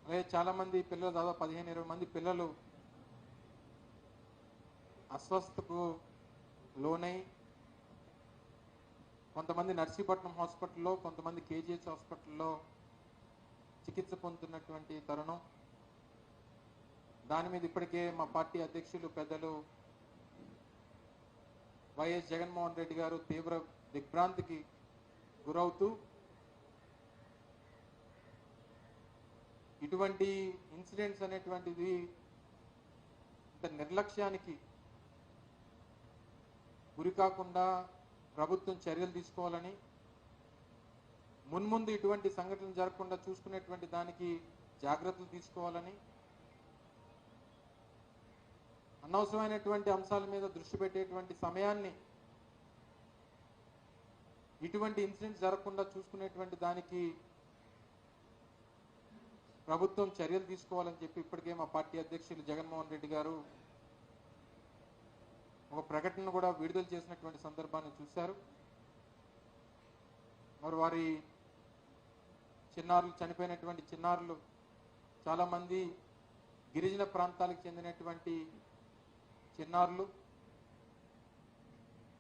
అలాగే చాలామంది పిల్లలు, దాదాపు 15-20 మంది పిల్లలు అస్వస్థతకు లోనై కొంతమంది నర్సీపట్నం హాస్పిటల్లో, కొంతమంది కేజీహెచ్ హాస్పిటల్లో చికిత్స పొందుతున్నటువంటి తరుణం. దాని మీద ఇప్పటికే మా పార్టీ అధ్యక్షులు పెద్దలు వైఎస్ జగన్మోహన్ రెడ్డి గారు తీవ్ర దిగ్భ్రాంతికి గురవుతూ ఇటువంటి ఇన్సిడెంట్స్ అనేటువంటిది ఇంత నిర్లక్ష్యానికి గురి కాకుండా ప్రభుత్వం చర్యలు తీసుకోవాలని, మున్ముందు ఇటువంటి సంఘటనలు జరగకుండా చూసుకునేటువంటి దానికి జాగ్రత్తలు తీసుకోవాలని, అనవసరమైనటువంటి అంశాల మీద దృష్టి పెట్టేటువంటి సమయాన్ని ఇటువంటి ఇన్సిడెంట్స్ జరగకుండా చూసుకునేటువంటి దానికి ప్రభుత్వం చర్యలు తీసుకోవాలని చెప్పి ఇప్పటికే మా పార్టీ అధ్యక్షులు జగన్మోహన్ రెడ్డి గారు ఒక ప్రకటన కూడా విడుదల చేసినటువంటి సందర్భాన్ని చూశారు. మరి వారి చిన్నారులు, చనిపోయినటువంటి చిన్నారులు చాలామంది గిరిజన ప్రాంతాలకు చెందినటువంటి చిన్నారులు.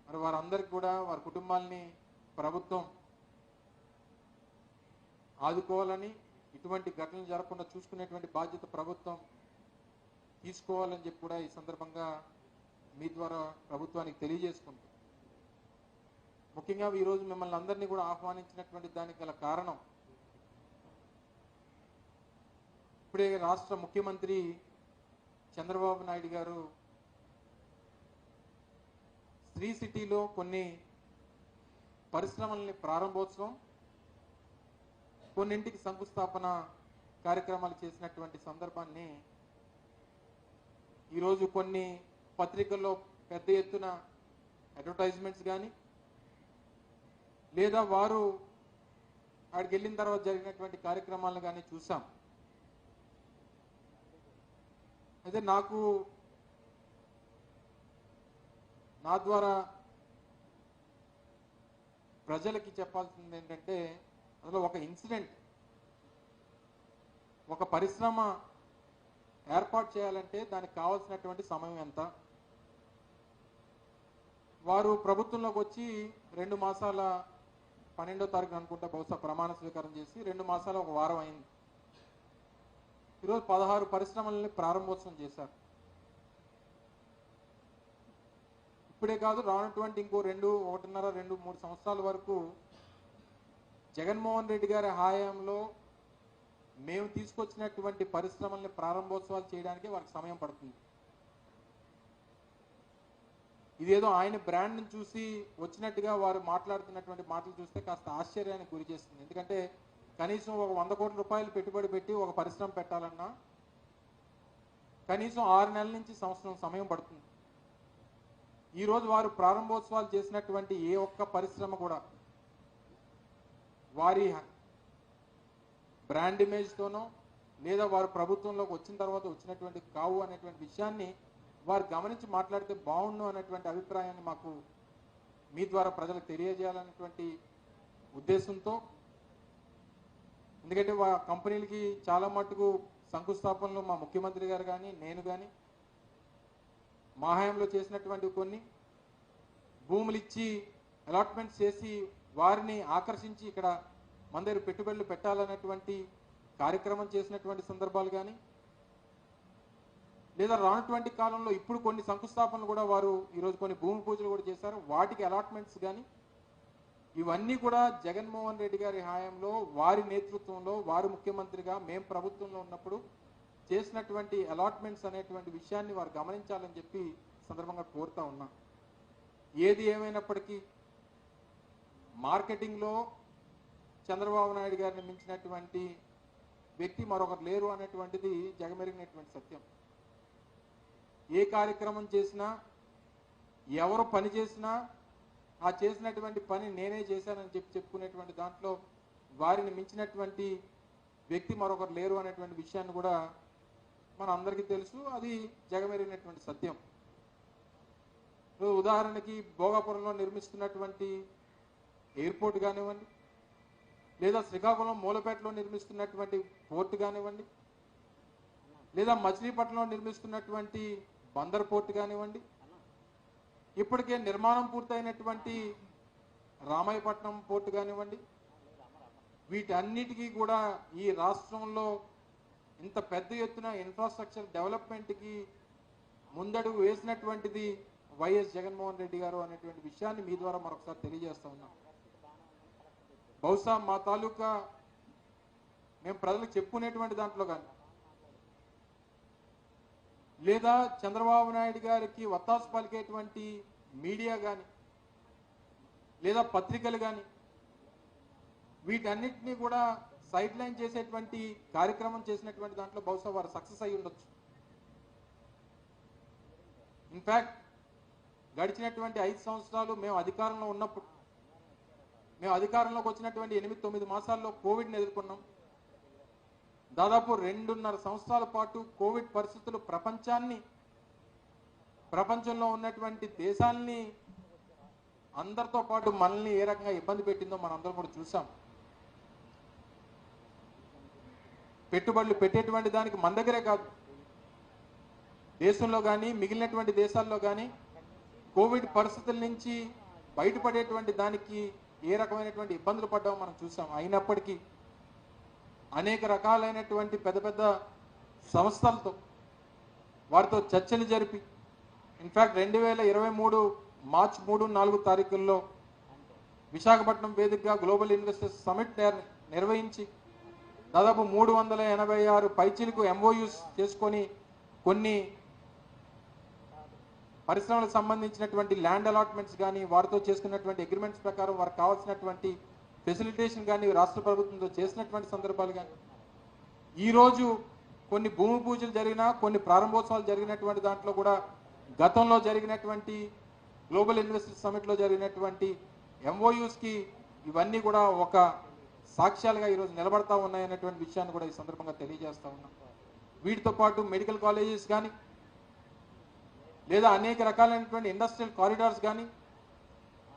మరి వారందరికీ కూడా వారి కుటుంబాలని ప్రభుత్వం ఆదుకోవాలని, ఇటువంటి ఘటనలు జరగకుండా చూసుకునేటువంటి బాధ్యత ప్రభుత్వం తీసుకోవాలని చెప్పి కూడా ఈ సందర్భంగా మీ ద్వారా ప్రభుత్వానికి తెలియజేసుకుంటాం. ముఖ్యంగా ఈరోజు మిమ్మల్ని అందరినీ కూడా ఆహ్వానించినటువంటి దానికి గల కారణం, ఇప్పుడే రాష్ట్ర ముఖ్యమంత్రి చంద్రబాబు నాయుడు గారు శ్రీ సిటీలో కొన్ని పరిశ్రమల్ని ప్రారంభోత్సవం, కొన్నింటికి శంకుస్థాపన కార్యక్రమాలు చేసినటువంటి సందర్భాన్ని ఈరోజు కొన్ని పత్రికల్లో పెద్ద ఎత్తున అడ్వర్టైజ్మెంట్స్ కానీ, లేదా వారు అక్కడికి వెళ్ళిన తర్వాత జరిగినటువంటి కార్యక్రమాలను కానీ చూసాం. అయితే నా ద్వారా ప్రజలకి చెప్పాల్సింది ఏంటంటే, అందులో ఒక ఇన్సిడెంట్, ఒక పరిశ్రమ ఏర్పాటు చేయాలంటే దానికి కావాల్సినటువంటి సమయం ఎంత? వారు ప్రభుత్వంలోకి వచ్చి 2 మాసాల 12వ తారీఖు అనుకుంటా బహుశా ప్రమాణ స్వీకారం చేసి 2 మాసాల ఒక వారం అయింది. ఈరోజు 16 పరిశ్రమలని ప్రారంభోత్సవం చేశారు. ఇప్పుడే కాదు, రానటువంటి ఇంకో 1.5, 2, 3 సంవత్సరాల వరకు జగన్మోహన్ రెడ్డి గారి హయాంలో మేము తీసుకొచ్చినటువంటి పరిశ్రమల్ని ప్రారంభోత్సవాలు చేయడానికి వారికి సమయం పడుతుంది. ఇదేదో ఆయన బ్రాండ్ని చూసి వచ్చినట్టుగా వారు మాట్లాడుతున్నటువంటి మాటలు చూస్తే కాస్త ఆశ్చర్యానికి గురి చేస్తుంది. ఎందుకంటే కనీసం ఒక 100 కోట్ల రూపాయలు పెట్టుబడి పెట్టి ఒక పరిశ్రమ పెట్టాలన్నా కనీసం 6 నెలల నుంచి సంవత్సరం సమయం పడుతుంది. ఈరోజు వారు ప్రారంభోత్సవాలు చేసినటువంటి ఏ ఒక్క పరిశ్రమ కూడా వారి బ్రాండ్ ఇమేజ్తోనో లేదా వారు ప్రభుత్వంలోకి వచ్చిన తర్వాత వచ్చినటువంటి కావు అనేటువంటి విషయాన్ని వారు గమనించి మాట్లాడితే బాగుండు అనేటువంటి అభిప్రాయాన్ని మాకు మీ ద్వారా ప్రజలకు తెలియజేయాలనేటువంటి ఉద్దేశంతో, ఎందుకంటే కంపెనీలకి చాలా మటుకు శంకుస్థాపనలు మా ముఖ్యమంత్రి గారు కానీ నేను కానీ మా హయాంలో చేసినటువంటి కొన్ని భూములు ఇచ్చి అలాట్మెంట్స్ చేసి వారిని ఆకర్షించి ఇక్కడ మన దగ్గర పెట్టుబడులు పెట్టాలనేటువంటి కార్యక్రమం చేసినటువంటి సందర్భాలు కానీ, లేదా రానటువంటి కాలంలో ఇప్పుడు కొన్ని శంకుస్థాపనలు కూడా వారు ఈరోజు కొన్ని భూమి పూజలు కూడా చేశారు, వాటికి అలాట్మెంట్స్ కానీ, ఇవన్నీ కూడా జగన్మోహన్ రెడ్డి గారి హయాంలో వారి నేతృత్వంలో వారు ముఖ్యమంత్రిగా మేము ప్రభుత్వంలో ఉన్నప్పుడు చేసినటువంటి అలాట్మెంట్స్ అనేటువంటి విషయాన్ని వారు గమనించాలని చెప్పి సందర్భంగా కోరుతా ఉన్నా. ఏది ఏమైనప్పటికీ మార్కెటింగ్లో చంద్రబాబు నాయుడు గారిని మించినటువంటి వ్యక్తి మరొకరు లేరు అనేటువంటిది జగమెరిగినటువంటి సత్యం. ఏ కార్యక్రమం చేసినా, ఎవరు పని చేసినా ఆ చేసినటువంటి పని నేనే చేశానని చెప్పుకునేటువంటి దాంట్లో వారిని మించినటువంటి వ్యక్తి మరొకరు లేరు అనేటువంటి విషయాన్ని కూడా మన అందరికీ తెలుసు. అది జగమెరిగినటువంటి సత్యం. ఉదాహరణకి భోగాపురంలో నిర్మిస్తున్నటువంటి ఎయిర్పోర్ట్ కానివ్వండి, లేదా శ్రీకాకుళం మూలపేటలో నిర్మిస్తున్నటువంటి పోర్టు కానివ్వండి, లేదా మచిలీపట్నంలో నిర్మిస్తున్నటువంటి బందర్ పోర్టు కానివ్వండి, ఇప్పటికే నిర్మాణం పూర్తయినటువంటి రామాయపట్నం పోర్టు కానివ్వండి, వీటన్నిటికీ కూడా ఈ రాష్ట్రంలో ఇంత పెద్ద ఎత్తున ఇన్ఫ్రాస్ట్రక్చర్ డెవలప్మెంట్కి ముందడుగు వేసినటువంటిది వైఎస్ జగన్మోహన్ రెడ్డి గారు అనేటువంటి విషయాన్ని మీ ద్వారా మరొకసారి తెలియజేస్తా ఉన్నాం. బహుశా మా తాలూకా మేము ప్రజలకు చెప్పుకునేటువంటి దాంట్లో కానీ, లేదా చంద్రబాబు నాయుడు గారికి వత్తాసు పలికేటువంటి మీడియా కానీ, లేదా పత్రికలు కానీ, వీటన్నిటినీ కూడా సైడ్ లైన్ చేసేటువంటి కార్యక్రమం చేసినటువంటి దాంట్లో బహుశా వారు సక్సెస్ అయి ఉండొచ్చు. ఇన్ఫ్యాక్ట్ గడిచినటువంటి 5 సంవత్సరాలు మేము అధికారంలో ఉన్నప్పుడు, మేము అధికారంలోకి వచ్చినటువంటి 8-9 మాసాల్లో కోవిడ్ని ఎదుర్కొన్నాం. దాదాపు 2.5 సంవత్సరాల పాటు కోవిడ్ పరిస్థితులు ప్రపంచంలో ఉన్నటువంటి దేశాలని అందరితో పాటు మనల్ని ఏ రకంగా ఇబ్బంది పెట్టిందో మనందరం కూడా చూసాం. పెట్టుబడులు పెట్టేటువంటి దానికి మన దగ్గరే కాదు, దేశంలో కానీ మిగిలినటువంటి దేశాల్లో కానీ కోవిడ్ పరిస్థితుల నుంచి బయటపడేటువంటి దానికి ఏ రకమైనటువంటి ఇబ్బందులు పడ్డామో మనం చూసాం. అయినప్పటికీ అనేక రకాలైనటువంటి పెద్ద పెద్ద సంస్థలతో వారితో చర్చలు జరిపి, ఇన్ఫ్యాక్ట్ 2023 మార్చి 3-4 తారీఖుల్లో విశాఖపట్నం వేదికగా గ్లోబల్ ఇన్వెస్టర్స్ సమిట్ నిర్వహించి దాదాపు 386 పైచీలకు MOUs చేసుకొని కొన్ని పరిశ్రమలకు సంబంధించినటువంటి ల్యాండ్ అలాట్మెంట్స్ కానీ, వారితో చేసుకున్నటువంటి అగ్రిమెంట్స్ ప్రకారం వారికి కావాల్సినటువంటి ఫెసిలిటేషన్ కానీ రాష్ట్ర ప్రభుత్వంతో చేసినటువంటి సందర్భాలు కానీ, ఈరోజు కొన్ని భూమి పూజలు జరిగినా, కొన్ని ప్రారంభోత్సవాలు జరిగినటువంటి దాంట్లో కూడా గతంలో జరిగినటువంటి గ్లోబల్ ఇన్వెస్టర్స్ సమిట్లో జరిగినటువంటి MOUsకి ఇవన్నీ కూడా ఒక సాక్ష్యాలుగా ఈరోజు నిలబడతా ఉన్నాయనేటువంటి విషయాన్ని కూడా ఈ సందర్భంగా తెలియజేస్తా ఉన్నాం. వీటితో పాటు మెడికల్ కాలేజెస్ కానీ, లేదా అనేక రకాలైనటువంటి ఇండస్ట్రియల్ కారిడార్స్ కానీ,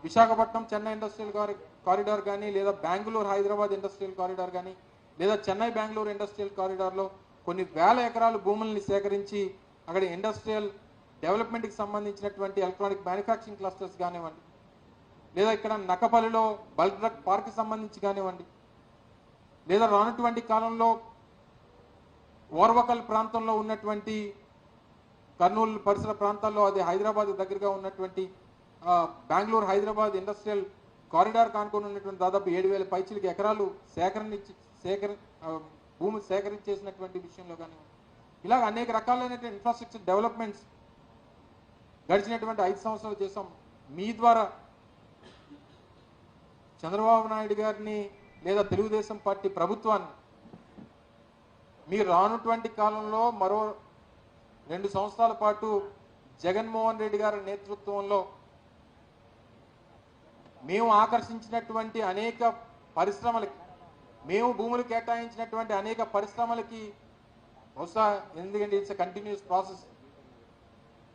విశాఖపట్నం చెన్నై ఇండస్ట్రియల్ కారిడార్ కానీ, లేదా బెంగళూరు హైదరాబాద్ ఇండస్ట్రియల్ కారిడార్ కానీ, లేదా చెన్నై బెంగళూరు ఇండస్ట్రియల్ కారిడార్లో కొన్ని వేల ఎకరాల భూముల్ని సేకరించి అక్కడ ఇండస్ట్రియల్ డెవలప్మెంట్కి సంబంధించినటువంటి ఎలక్ట్రానిక్ మ్యానుఫ్యాక్చరింగ్ క్లస్టర్స్ కానివ్వండి, లేదా ఇక్కడ నక్కపల్లిలో బల్క్ డ్రగ్ పార్క్కి సంబంధించి కానివ్వండి, లేదా రానటువంటి కాలంలో ఓర్వకల్ ప్రాంతంలో ఉన్నటువంటి కర్నూలు పరిసర ప్రాంతాల్లో, అది హైదరాబాద్ దగ్గరగా ఉన్నటువంటి బెంగళూరు హైదరాబాద్ ఇండస్ట్రియల్ కారిడార్ కానుకొని ఉన్నటువంటి దాదాపు 7,000 పైచిలకు ఎకరాలు భూమి సేకరించేసినటువంటి విషయంలో కానివ్వండి, ఇలాగ అనేక రకాలైనటువంటి ఇన్ఫ్రాస్ట్రక్చర్ డెవలప్మెంట్స్ గడిచినటువంటి 5 సంవత్సరాలు చేసాం. మీ ద్వారా చంద్రబాబు నాయుడు గారిని లేదా తెలుగుదేశం పార్టీ ప్రభుత్వాన్ని మీరు రానటువంటి కాలంలో మరో 2 సంవత్సరాల పాటు జగన్మోహన్ రెడ్డి గారి నేతృత్వంలో మేము ఆకర్షించినటువంటి అనేక పరిశ్రమలకి, మేము భూములు కేటాయించినటువంటి అనేక పరిశ్రమలకి బహుశా, ఎందుకంటే ఇట్స్ కంటిన్యూస్ ప్రాసెస్,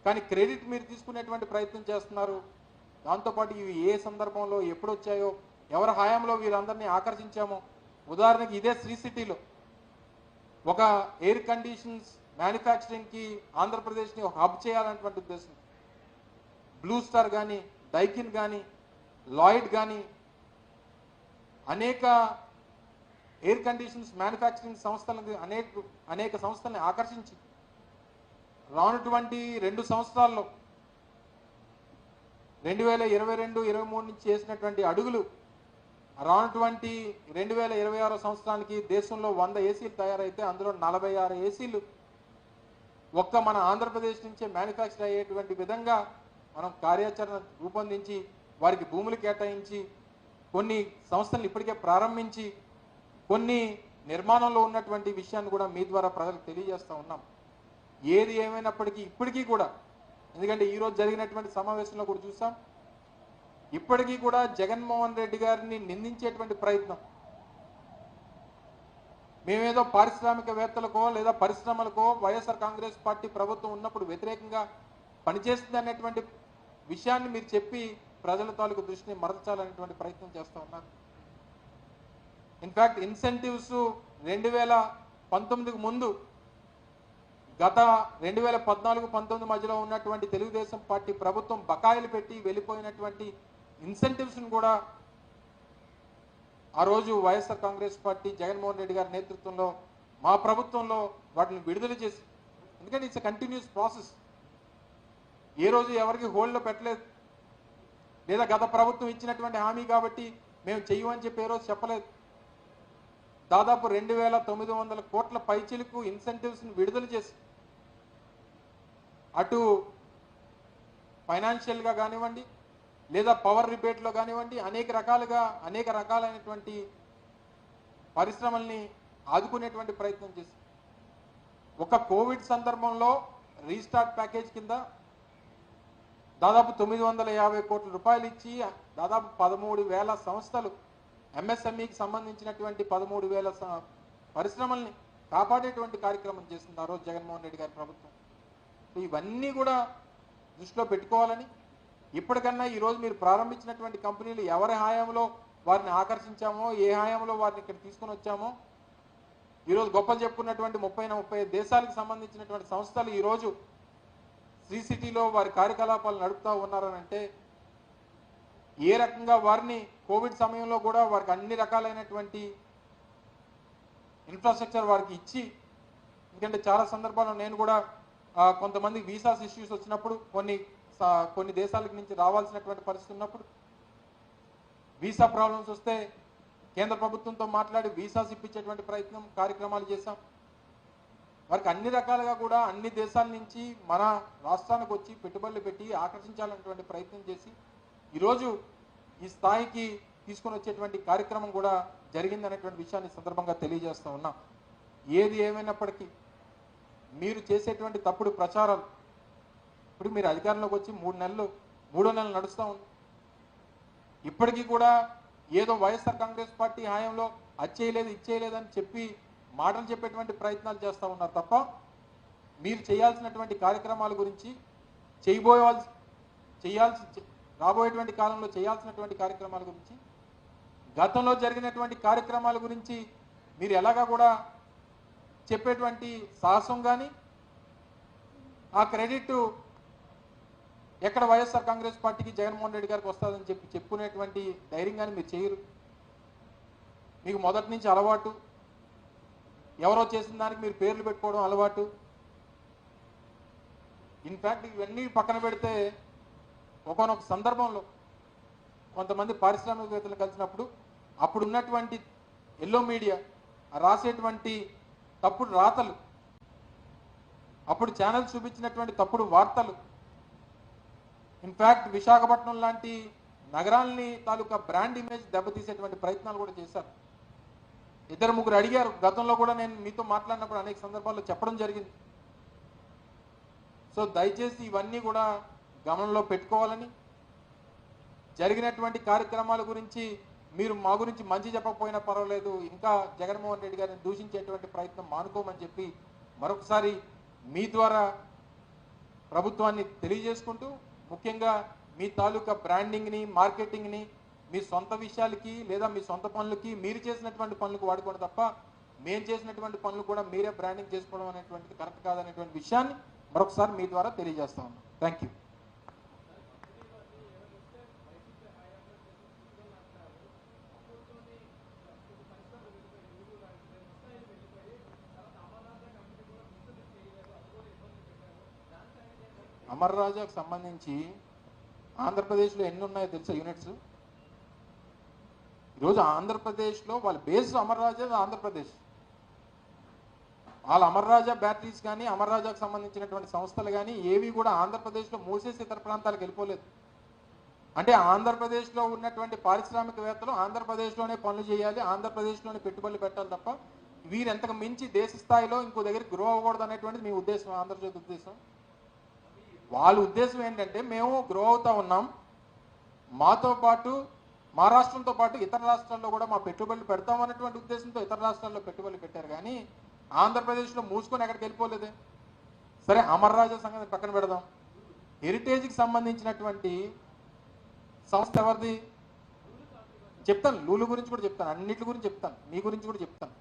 కానీ క్రెడిట్ మీరు తీసుకునేటువంటి ప్రయత్నం చేస్తున్నారు. దాంతోపాటు ఇవి ఏ సందర్భంలో ఎప్పుడు వచ్చాయో, ఎవరి హయాంలో వీరందరినీ ఆకర్షించామో, ఉదాహరణకి ఇదే శ్రీ సిటీలో ఒక ఎయిర్ కండిషన్స్ మ్యానుఫ్యాక్చరింగ్కి ఆంధ్రప్రదేశ్ని ఒక హబ్ చేయాలన్నటువంటి ఉద్దేశం. బ్లూ స్టార్ కానీ, డైకిన్ కానీ, లాయిడ్ కానీ అనేక ఎయిర్ కండిషన్స్ మ్యానుఫ్యాక్చరింగ్ సంస్థలను అనేక సంస్థల్ని ఆకర్షించి రానటువంటి 2 సంవత్సరాల్లో 2022-23 నుంచి చేసినటువంటి అడుగులు రానటువంటి 2026 సంవత్సరానికి దేశంలో 100 ఏసీలు తయారైతే అందులో 46 ఏసీలు ఒక్క మన ఆంధ్రప్రదేశ్ నుంచే మ్యానుఫ్యాక్చర్ అయ్యేటువంటి విధంగా మనం కార్యాచరణ రూపొందించి వారికి భూములు కేటాయించి కొన్ని సంస్థలను ఇప్పటికే ప్రారంభించి కొన్ని నిర్మాణంలో ఉన్నటువంటి విషయాన్ని కూడా మీ ద్వారా ప్రజలకు తెలియజేస్తూ ఉన్నాం. ఏది ఏమైనప్పటికీ ఇప్పటికీ కూడా, ఎందుకంటే ఈరోజు జరిగినటువంటి సమావేశంలో కూడా చూసాం, ఇప్పటికీ కూడా జగన్మోహన్ రెడ్డి గారిని నిందించేటువంటి ప్రయత్నం, మేమేదో పారిశ్రామికవేత్తలకో లేదా పరిశ్రమలకో వైఎస్ఆర్ కాంగ్రెస్ పార్టీ ప్రభుత్వం ఉన్నప్పుడు వ్యతిరేకంగా పనిచేస్తుంది అనేటువంటి విషయాన్ని మీరు చెప్పి ప్రజల తాలూకు దృష్టిని మరల్చాలనేటువంటి ప్రయత్నం చేస్తూ ఉన్నారు. ఇన్ఫ్యాక్ట్ ఇన్సెంటివ్స్ 2019కు ముందు గత 2014-19 మధ్యలో ఉన్నటువంటి తెలుగుదేశం పార్టీ ప్రభుత్వం బకాయిలు పెట్టి వెళ్ళిపోయినటువంటి ఇన్సెంటివ్స్ను కూడా ఆ రోజు వైఎస్ఆర్ కాంగ్రెస్ పార్టీ జగన్మోహన్ రెడ్డి గారి నేతృత్వంలో మా ప్రభుత్వంలో వాటిని విడుదల చేసి, ఎందుకంటే ఇట్స్ ఎ కంటిన్యూస్ ప్రాసెస్, ఏ రోజు ఎవరికి హోల్డ్లో పెట్టలేదు, లేదా గత ప్రభుత్వం ఇచ్చినటువంటి హామీ కాబట్టి మేము చెయ్యమని చెప్పి ఏ రోజు చెప్పలేదు. దాదాపు 2,900 కోట్ల పైచిలకు ఇన్సెంటివ్స్ని విడుదల చేసి అటు ఫైనాన్షియల్గా కానివ్వండి లేదా పవర్ రిబేట్లో కానివ్వండి అనేక రకాలైనటువంటి పరిశ్రమల్ని ఆదుకునేటువంటి ప్రయత్నం చేసి ఒక కోవిడ్ సందర్భంలో రీస్టార్ట్ ప్యాకేజ్ కింద దాదాపు 950 కోట్ల రూపాయలు ఇచ్చి దాదాపు 13,000 సంస్థలు ఎంఎస్ఎంఈకి సంబంధించినటువంటి 13,000 పరిశ్రమల్ని కాపాడేటువంటి కార్యక్రమం చేసింది ఆ రోజు జగన్మోహన్ రెడ్డి గారి ప్రభుత్వం. ఇవన్నీ కూడా దృష్టిలో పెట్టుకోవాలని, ఇప్పటికన్నా ఈరోజు మీరు ప్రారంభించినటువంటి కంపెనీలు ఎవరి హాయంలో వారిని ఆకర్షించామో, ఏ హాయంలో వారిని ఇక్కడ తీసుకొని వచ్చామో, ఈరోజు గొప్పలు చెప్పుకున్నటువంటి 35 దేశాలకు సంబంధించినటువంటి సంస్థలు ఈరోజు శ్రీ సిటీలో వారి కార్యకలాపాలు నడుపుతూ ఉన్నారనంటే ఏ రకంగా వారిని కోవిడ్ సమయంలో కూడా వారికి అన్ని రకాలైనటువంటి ఇన్ఫ్రాస్ట్రక్చర్ వారికి ఇచ్చి, ఎందుకంటే చాలా సందర్భాల్లో నేను కూడా కొంతమంది వీసాస్ ఇష్యూస్ వచ్చినప్పుడు కొన్ని దేశాల నుంచి రావాల్సినటువంటి పరిస్థితి ఉన్నప్పుడు వీసా ప్రాబ్లమ్స్ వస్తే కేంద్ర ప్రభుత్వంతో మాట్లాడి వీసాస్ ఇప్పించేటువంటి కార్యక్రమాలు చేశాం. వారికి అన్ని రకాలుగా కూడా అన్ని దేశాల నుంచి మన రాష్ట్రానికి వచ్చి పెట్టుబడులు పెట్టి ఆకర్షించాలనేటువంటి ప్రయత్నం చేసి ఈరోజు ఈ స్థాయికి తీసుకొని వచ్చేటువంటి కార్యక్రమం కూడా జరిగిందనేటువంటి విషయాన్ని సందర్భంగా తెలియజేస్తూ ఉన్నా. ఏది ఏమైనప్పటికీ మీరు చేసేటువంటి తప్పుడు ప్రచారాలు, ఇప్పుడు మీరు అధికారంలోకి వచ్చి 3 నెలలు నడుస్తూ ఉంది. ఇప్పటికీ కూడా ఏదో వైఎస్ఆర్ కాంగ్రెస్ పార్టీ హాయంలో అది చేయలేదు ఇది చేయలేదని చెప్పి మాటలు చెప్పేటువంటి ప్రయత్నాలు చేస్తూ ఉన్నారు తప్ప మీరు చేయాల్సినటువంటి కార్యక్రమాల గురించి, రాబోయేటువంటి కాలంలో చేయాల్సినటువంటి కార్యక్రమాల గురించి, గతంలో జరిగినటువంటి కార్యక్రమాల గురించి మీరు ఎలాగా కూడా చెప్పేటువంటి సాహసం కానీ ఆ క్రెడిట్ ఎక్కడ వైఎస్ఆర్ కాంగ్రెస్ పార్టీకి జగన్మోహన్ రెడ్డి గారికి వస్తుందని చెప్పి చెప్పుకునేటువంటి ధైర్యం కానీ మీరు చేయరు. మీకు మొదటి నుంచి అలవాటు, ఎవరో చేసిన దానికి మీరు పేర్లు పెట్టుకోవడం అలవాటు. ఇన్ఫ్యాక్ట్ ఇవన్నీ పక్కన పెడితే ఒకనొక సందర్భంలో కొంతమంది పారిశ్రామికవేత్తలు కలిసినప్పుడు అప్పుడు ఉన్నటువంటి ఎల్లో మీడియా రాసేటువంటి తప్పుడు రాతలు, అప్పుడు ఛానల్స్ చూపించినటువంటి తప్పుడు వార్తలు, ఇన్ఫ్యాక్ట్ విశాఖపట్నం లాంటి నగరాల్ని తాలూకా బ్రాండ్ ఇమేజ్ దెబ్బతీసేటువంటి ప్రయత్నాలు కూడా చేశారు. 2-3 అడిగారు. గతంలో కూడా నేను మీతో మాట్లాడినప్పుడు అనేక సందర్భాల్లో చెప్పడం జరిగింది. సో దయచేసి ఇవన్నీ కూడా గమనంలో పెట్టుకోవాలని, జరిగినటువంటి కార్యక్రమాల గురించి మీరు మా గురించి మంచి చెప్పకపోయినా పర్వాలేదు, ఇంకా జగన్మోహన్ రెడ్డి గారిని దూషించేటువంటి ప్రయత్నం మానుకోమని చెప్పి మరొకసారి మీ ద్వారా ప్రభుత్వాన్ని తెలియజేసుకుంటూ, ముఖ్యంగా మీ తాలూకా బ్రాండింగ్ని, మార్కెటింగ్ని మీ సొంత విషయాలకి లేదా మీ సొంత పనులకి మీరు చేసినటువంటి పనులకు వాడుకోవడం తప్ప మేము చేసినటువంటి పనులు కూడా మీరే బ్రాండింగ్ చేసుకోవడం అనేటువంటిది కరెక్ట్ కాదనేటువంటి విషయాన్ని మరొకసారి మీ ద్వారా తెలియజేస్తా ఉన్నాం. Thank you. అమర్ రాజాకు సంబంధించి ఆంధ్రప్రదేశ్లో ఎన్ని ఉన్నాయో తెలుసా యూనిట్స్? ఈరోజు ఆంధ్రప్రదేశ్లో వాళ్ళ బేస్ అమర్ రాజా, ఆంధ్రప్రదేశ్ వాళ్ళ అమర్ రాజా బ్యాటరీస్ కానీ అమర్ రాజాకు సంబంధించినటువంటి సంస్థలు కానీ ఏవి కూడా ఆంధ్రప్రదేశ్లో మూసేసి ఇతర ప్రాంతాలకు వెళ్ళిపోలేదు. అంటే ఆంధ్రప్రదేశ్లో ఉన్నటువంటి పారిశ్రామికవేత్తలు ఆంధ్రప్రదేశ్లోనే పనులు చేయాలి, ఆంధ్రప్రదేశ్లోనే పెట్టుబడులు పెట్టాలి తప్ప వీరెంతకు మించి దేశ స్థాయిలో ఇంకో దగ్గర గ్రో అవ్వకూడదు అనేటువంటిది మీ ఉద్దేశం, ఆంధ్రప్రదేశ్ ఉద్దేశం. వాళ్ళ ఉద్దేశం ఏంటంటే మేము గ్రో అవుతా ఉన్నాం, మాతో పాటు మా రాష్ట్రంతో పాటు ఇతర రాష్ట్రాల్లో కూడా మా పెట్టుబడులు పెడతాం అనేటువంటి ఉద్దేశంతో ఇతర రాష్ట్రాల్లో పెట్టుబడులు పెట్టారు. కానీ ఆంధ్రప్రదేశ్లో మూసుకొని ఎక్కడికి వెళ్ళిపోలేదే. సరే అమర్ రాజా సంగతి పక్కన పెడదాం. హెరిటేజ్కి సంబంధించినటువంటి సంస్థ ఎవరిది చెప్తాను, లూలు గురించి కూడా చెప్తాను, అన్నిటి గురించి చెప్తాను, మీ గురించి కూడా చెప్తాను.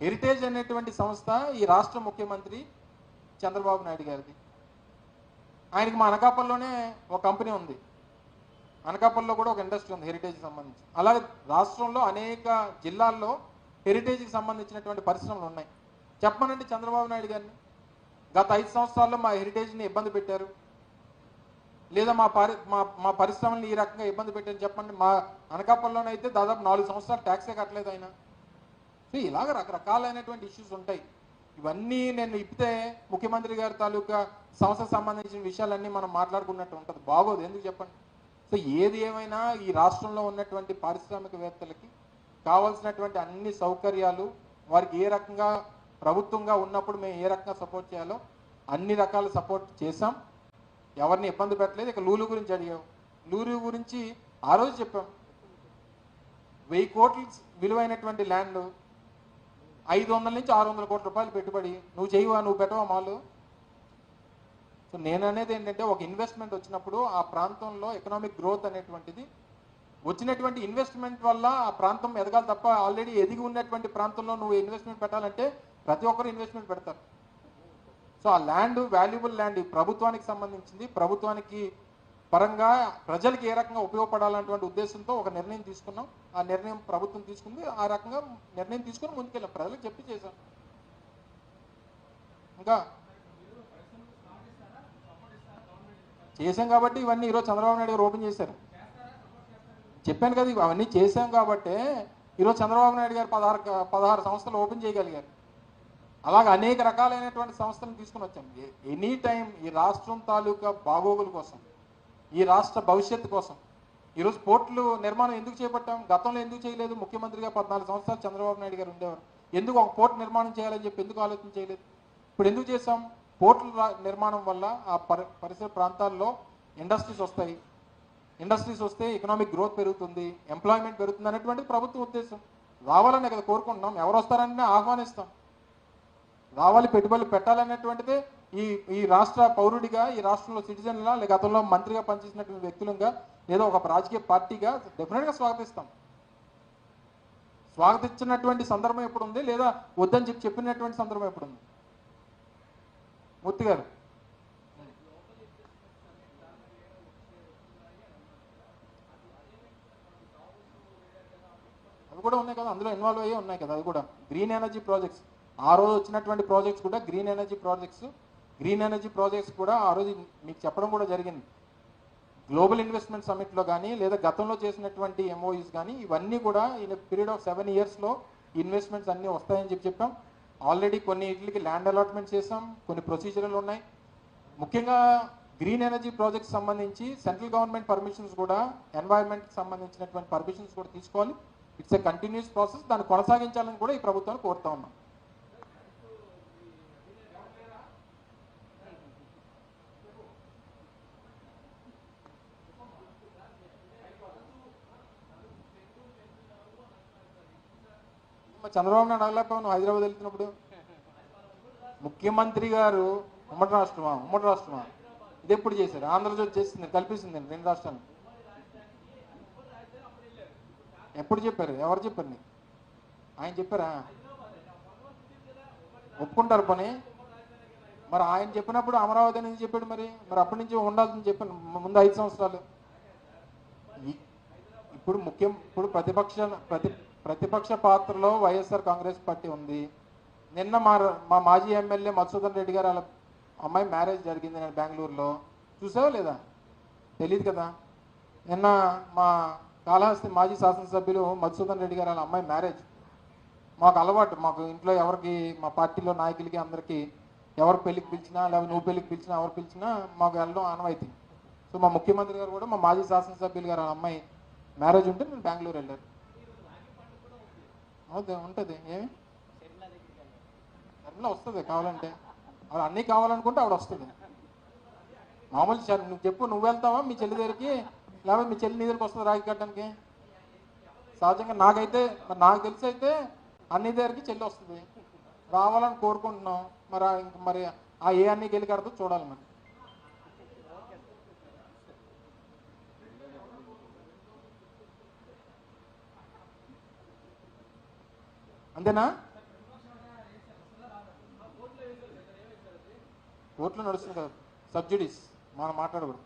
హెరిటేజ్ అనేటువంటి సంస్థ ఈ రాష్ట్ర ముఖ్యమంత్రి చంద్రబాబు నాయుడు గారిది. ఆయనకి మా అనకాపల్లిలోనే ఒక కంపెనీ ఉంది, అనకాపల్లిలో కూడా ఒక ఇండస్ట్రీ ఉంది హెరిటేజ్కి సంబంధించి. అలాగే రాష్ట్రంలో అనేక జిల్లాల్లో హెరిటేజ్కి సంబంధించినటువంటి పరిశ్రమలు ఉన్నాయి. చెప్పమనండి చంద్రబాబు నాయుడు గారిని, గత 5 సంవత్సరాల్లో మా హెరిటేజ్ని ఇబ్బంది పెట్టారు, లేదా మా పరిశ్రమల్ని ఈ రకంగా ఇబ్బంది పెట్టారని చెప్పండి. మా అనకాపల్లిలోనైతే దాదాపు 4 సంవత్సరాలు ట్యాక్సే కట్టలేదు ఆయన. సో ఇలాగ రకరకాలైనటువంటి ఇష్యూస్ ఉంటాయి. ఇవన్నీ నేను ఇప్పితే ముఖ్యమంత్రి గారి తాలూకా సంస్థకు సంబంధించిన విషయాలన్నీ మనం మాట్లాడుకున్నట్టు ఉంటుంది, బాగోదు. ఎందుకు చెప్పండి? సో ఏది ఏమైనా ఈ రాష్ట్రంలో ఉన్నటువంటి పారిశ్రామికవేత్తలకి కావాల్సినటువంటి అన్ని సౌకర్యాలు, వారికి ఏ రకంగా ప్రభుత్వంగా ఉన్నప్పుడు మేము ఏ రకంగా సపోర్ట్ చేయాలో అన్ని రకాల సపోర్ట్ చేశాం, ఎవరిని ఇబ్బంది పెట్టలేదు. ఇక లూలు గురించి అడిగావు. లూలు గురించి ఆ రోజు చెప్పాం, 1000 కోట్ల విలువైనటువంటి ల్యాండ్ 500 నుంచి 600 కోట్ల రూపాయలు పెట్టుబడి. నువ్వు చేయవా, నువ్వు పెట్టవా మాలు? సో నేను అనేది ఏంటంటే, ఒక ఇన్వెస్ట్మెంట్ వచ్చినప్పుడు ఆ ప్రాంతంలో ఎకనామిక్ గ్రోత్ అనేటువంటిది, వచ్చినటువంటి ఇన్వెస్ట్మెంట్ వల్ల ఆ ప్రాంతం ఎదగాలి తప్ప ఆల్రెడీ ఎదిగి ఉన్నటువంటి ప్రాంతంలో నువ్వు ఇన్వెస్ట్మెంట్ పెట్టాలంటే ప్రతి ఒక్కరు ఇన్వెస్ట్మెంట్ పెడతారు. సో ఆ ల్యాండ్ వాల్యుబుల్ ల్యాండ్ ప్రభుత్వానికి సంబంధించింది, ప్రభుత్వానికి పరంగా ప్రజలకు ఏ రకంగా ఉపయోగపడాలన్నటువంటి ఉద్దేశంతో ఒక నిర్ణయం తీసుకున్నాం. ఆ నిర్ణయం ప్రభుత్వం తీసుకుంది, ఆ రకంగా నిర్ణయం తీసుకుని ముందుకెళ్ళాం, ప్రజలకు చెప్పి చేశాం. ఇంకా చేశాం కాబట్టి ఇవన్నీ ఈరోజు చంద్రబాబు నాయుడు గారు ఓపెన్ చేశారు. చెప్పాను కదా, అవన్నీ చేశాం కాబట్టి ఈరోజు చంద్రబాబు నాయుడు గారు 16 సంస్థలు ఓపెన్ చేయగలిగారు. అలాగే అనేక రకాలైనటువంటి సంస్థలను తీసుకుని వచ్చాం. ఎనీ టైం ఈ రాష్ట్రం తాలూకా బాగోగుల కోసం, ఈ రాష్ట్ర భవిష్యత్తు కోసం ఈరోజు పోర్టులు నిర్మాణం ఎందుకు చేపట్టాం? గతంలో ఎందుకు చేయలేదు? ముఖ్యమంత్రిగా 14 సంవత్సరాలు చంద్రబాబు నాయుడు గారు ఉండేవారు. ఎందుకు ఒక పోర్టు నిర్మాణం చేయాలని చెప్పి ఎందుకు ఆలోచన చేయలేదు? ఇప్పుడు ఎందుకు చేశాం? పోర్టుల నిర్మాణం వల్ల ఆ పరిసర ప్రాంతాల్లో ఇండస్ట్రీస్ వస్తాయి, ఇండస్ట్రీస్ వస్తే ఎకనామిక్ గ్రోత్ పెరుగుతుంది, ఎంప్లాయ్మెంట్ పెరుగుతుంది అనేటువంటి ప్రభుత్వ ఉద్దేశం. రావాలని కదా కోరుకుంటున్నాం, ఎవరు వస్తారని ఆహ్వానిస్తాం. రావాలి, పెట్టుబడులు పెట్టాలనేటువంటిదే ఈ రాష్ట్ర పౌరుడిగా, ఈ రాష్ట్రంలో సిటిజన్లా, లేదా గతంలో మంత్రిగా పనిచేసినటువంటి వ్యక్తులుగా, లేదా ఒక రాజకీయ పార్టీగా డెఫినెట్గా స్వాగతిస్తాం. స్వాగతించినటువంటి సందర్భం ఎప్పుడు ఉంది, లేదా వద్దని చెప్పినటువంటి సందర్భం ఎప్పుడు ఉంది? మూర్తి గారు, అవి కూడా ఉన్నాయి కదా, అందులో ఇన్వాల్వ్ అయ్యే ఉన్నాయి కదా. అది కూడా గ్రీన్ ఎనర్జీ ప్రాజెక్ట్స్, ఆ రోజు వచ్చినటువంటి ప్రాజెక్ట్స్ కూడా గ్రీన్ ఎనర్జీ ప్రాజెక్ట్స్ కూడా ఆ రోజు మీకు చెప్పడం కూడా జరిగింది. గ్లోబల్ ఇన్వెస్ట్మెంట్ సమిట్లో కానీ, లేదా గతంలో చేసినటువంటి ఎంఓయూస్ కానీ, ఇవన్నీ కూడా ఇన్ పీరియడ్ ఆఫ్ 7 yearsలో ఇన్వెస్ట్మెంట్స్ అన్నీ వస్తాయని చెప్పాం. ఆల్రెడీ కొన్ని వీటికి ల్యాండ్ అలాట్మెంట్ చేసాం, కొన్ని ప్రొసీజర్లు ఉన్నాయి. ముఖ్యంగా గ్రీన్ ఎనర్జీ ప్రాజెక్ట్స్ సంబంధించి సెంట్రల్ గవర్నమెంట్ పర్మిషన్స్ కూడా, ఎన్వైరన్మెంట్కి సంబంధించినటువంటి పర్మిషన్స్ కూడా తీసుకోవాలి. ఇట్స్ ఎ కంటిన్యూస్ ప్రాసెస్, దాన్ని కొనసాగించాలని కూడా ఈ ప్రభుత్వాన్ని కోరుతా ఉన్నాం. చంద్రబాబు నాయుడు అడగలేకపోయాను హైదరాబాద్ వెళ్తున్నప్పుడు. ముఖ్యమంత్రి గారు ఉమ్మడి రాష్ట్రమా ఇది ఎప్పుడు చేశారు? ఆంధ్రప్రదేశ్ చేసింది, కల్పిస్తుంది 2 రాష్ట్రాలు. ఎప్పుడు చెప్పారు? ఎవరు చెప్పారు నీకు? ఆయన చెప్పారా? ఒప్పుకుంటారు పని. మరి ఆయన చెప్పినప్పుడు అమరావతి అనేది చెప్పాడు, మరి అప్పటి నుంచి ఉండాల్సింది చెప్పాను ముందు 5 సంవత్సరాలు. ఇప్పుడు ప్రతిపక్ష పాత్రలో వైఎస్ఆర్ కాంగ్రెస్ పార్టీ ఉంది. నిన్న మా మాజీ ఎమ్మెల్యే మధుసూదన్ రెడ్డి గారు వాళ్ళ అమ్మాయి మ్యారేజ్ జరిగింది నేను బెంగళూరులో. చూసావా లేదా? తెలియదు కదా. నిన్న మా కాళహస్తి మాజీ శాసనసభ్యులు మధుసూదన్ రెడ్డి గారు వాళ్ళ అమ్మాయి మ్యారేజ్. మాకు అలవాటు, మాకు ఇంట్లో ఎవరికి, మా పార్టీలో నాయకులకి అందరికీ ఎవరు పెళ్ళికి పిలిచినా, లేదా నువ్వు పెళ్ళికి పిలిచినా, ఎవరు పిలిచినా మాకు వెళ్ళడం ఆనవాయితీ. సో మా ముఖ్యమంత్రి గారు కూడా మా మాజీ శాసనసభ్యులు గారు వాళ్ళ అమ్మాయి మ్యారేజ్ ఉంటే నేను బెంగళూరు వెళ్ళారు. అవుతుంది, ఉంటుంది. ఏమి షర్మిల వస్తుంది కావాలంటే, ఆవిడ అన్నీ కావాలనుకుంటే ఆవిడ వస్తుంది. మామూలు నువ్వు చెప్పు, నువ్వు వెళ్తావా మీ చెల్లి దగ్గరికి, లేకపోతే మీ చెల్లి నీ దగ్గరికి వస్తుంది రాఖీ కట్టడానికి? సహజంగా నాకు తెలిసి అయితే అన్ని దగ్గరికి చెల్లి వస్తుంది. రావాలని కోరుకుంటున్నాం. మరి ఆ ఏ అన్నీకి వెళ్ళి కడతా చూడాలి మరి. అంతేనా? కోర్టులో నడుస్తుంది కదా సబ్జుడీస్, మనం మాట్లాడకూడదు.